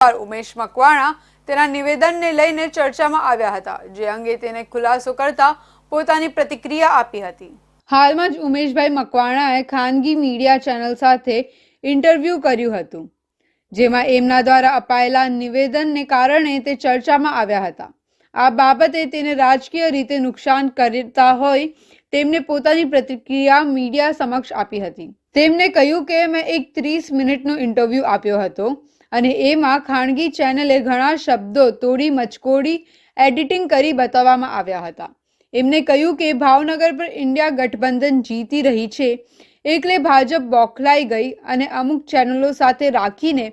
ઉમેશ મકવાણા તેના નિવેદનને લઈને ચર્ચામાં આવ્યા હતા, જે અંગે તેને ખુલાસો કરતા પોતાની પ્રતિક્રિયા આપી હતી। હાલમાં જ ઉમેશભાઈ મકવાણાએ ખાનગી મીડિયા ચેનલ સાથે ઇન્ટરવ્યૂ કર્યું હતું, જેમાં એમના દ્વારા અપાયેલા નિવેદનને કારણે તે ચર્ચામાં આવ્યા હતા। આ બાબતે તેને રાજકીય રીતે નુકસાન કરતા હોય તેમને પોતાની પ્રતિક્રિયા મીડિયા સમક્ષ આપી હતી। તેમણે કહ્યું કે મેં એક 30 મિનિટનો ઇન્ટરવ્યૂ આપ્યો હતો અને એમાં ખાનગી ચેનલે ઘણા શબ્દો તોડી મચકોડી એડિટિંગ કરી બતાવવામાં આવ્યા હતા। એમને કહ્યું કે ભાવનગર પર ઇન્ડિયા ગઠબંધન જીતી રહી છે, એટલે ભાજપ બોખલાઈ ગઈ અને અમુક ચેનલો સાથે રાખીને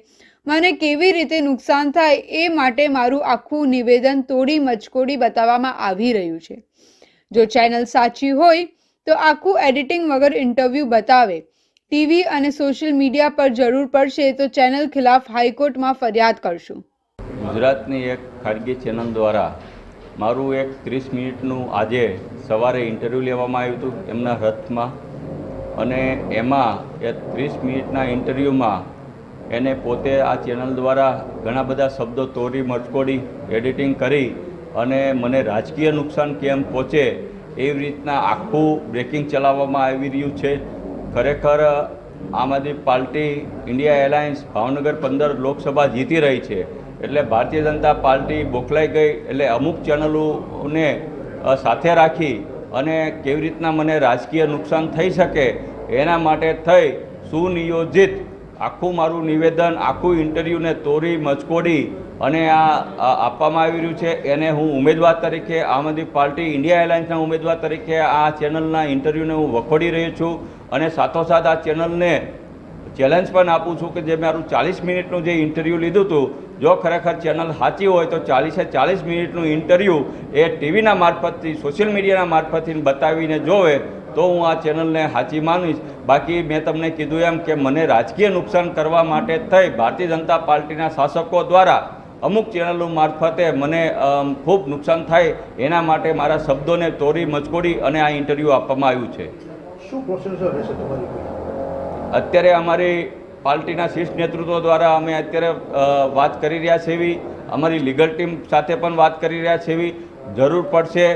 મને કેવી રીતે નુકસાન થાય એ માટે મારું આખું નિવેદન તોડી મચકોડી બતાવવામાં આવી રહ્યું છે। જો ચેનલ સાચી હોય તો આખું એડિટિંગ વગર ઇન્ટરવ્યૂ બતાવે। ટીવી અને સોશિયલ મીડિયા પર જરૂર પડશે તો ચેનલ ખિલાફ હાઈકોર્ટમાં ફરિયાદ કરશું। ગુજરાતની એક ખાનગી ચેનલ દ્વારા મારું એક 30 મિનિટનું આજે સવારે ઇન્ટરવ્યૂ લેવામાં આવ્યું હતું એમના રથમાં, અને એમાં એ 30 મિનિટના ઇન્ટરવ્યૂમાં એને પોતે આ ચેનલ દ્વારા ઘણા બધા શબ્દો તોડી મચકોડી એડિટિંગ કરી અને મને રાજકીય નુકસાન કેમ પહોંચે એવી રીતના આખું બ્રેકિંગ ચલાવવામાં આવી રહ્યું છે। ખરેખર Aam Aadmi party India alliance Bhavnagar 15 Lok Sabha જીતી રહી છે, એટલે ભારતીય જનતા પાર્ટી બોખલાઈ ગઈ, એટલે અમુક ચેનલોને સાથે રાખી અને કેવી રીતના મને રાજકીય નુકસાન થઈ શકે એના માટે થઈ સુનિયોજિત આખું મારું નિવેદન આખું ઇન્ટરવ્યૂને તોડી મચકોડી અને આ આપવામાં આવી રહ્યું છે। એને હું ઉમેદવાર તરીકે આમ આદમી પાર્ટી ઇન્ડિયા એલાયન્સના ઉમેદવાર તરીકે આ ચેનલના ઇન્ટરવ્યૂને હું વખોડી રહ્યો છું અને સાથોસાથ આ ચેનલને ચેલેન્જ પણ આપું છું કે જે મારું 40 મિનિટનું જે ઇન્ટરવ્યૂ લીધું હતું, જો ખરેખર ચેનલ સાચી હોય તો 40 મિનિટનું ઇન્ટરવ્યૂ એ ટીવીના મારફતથી સોશિયલ મીડિયાના મારફતથી બતાવીને જોવે તો હું આ ચેનલને સાચી માનીશ। બાકી મેં તમને કીધું એમ કે મને રાજકીય નુકસાન કરવા માટે થઈ ભારતીય જનતા પાર્ટીના શાસકો દ્વારા અમુક ચેનલો મારફતે મને ખૂબ નુકસાન થાય એના માટે મારા શબ્દોને તોડી મચકોડી અને આ ઇન્ટરવ્યૂ આપવામાં આવ્યું છે। શું પ્રોસેસર રહેશે તમારી? અત્યારે અમારી પાર્ટીના શીર્ષ નેતૃત્વ દ્વારા અમે અત્યારે વાત કરી રહ્યા છીએ, અમારી લીગલ ટીમ સાથે પણ વાત કરી રહ્યા છીએ। જરૂર પડશે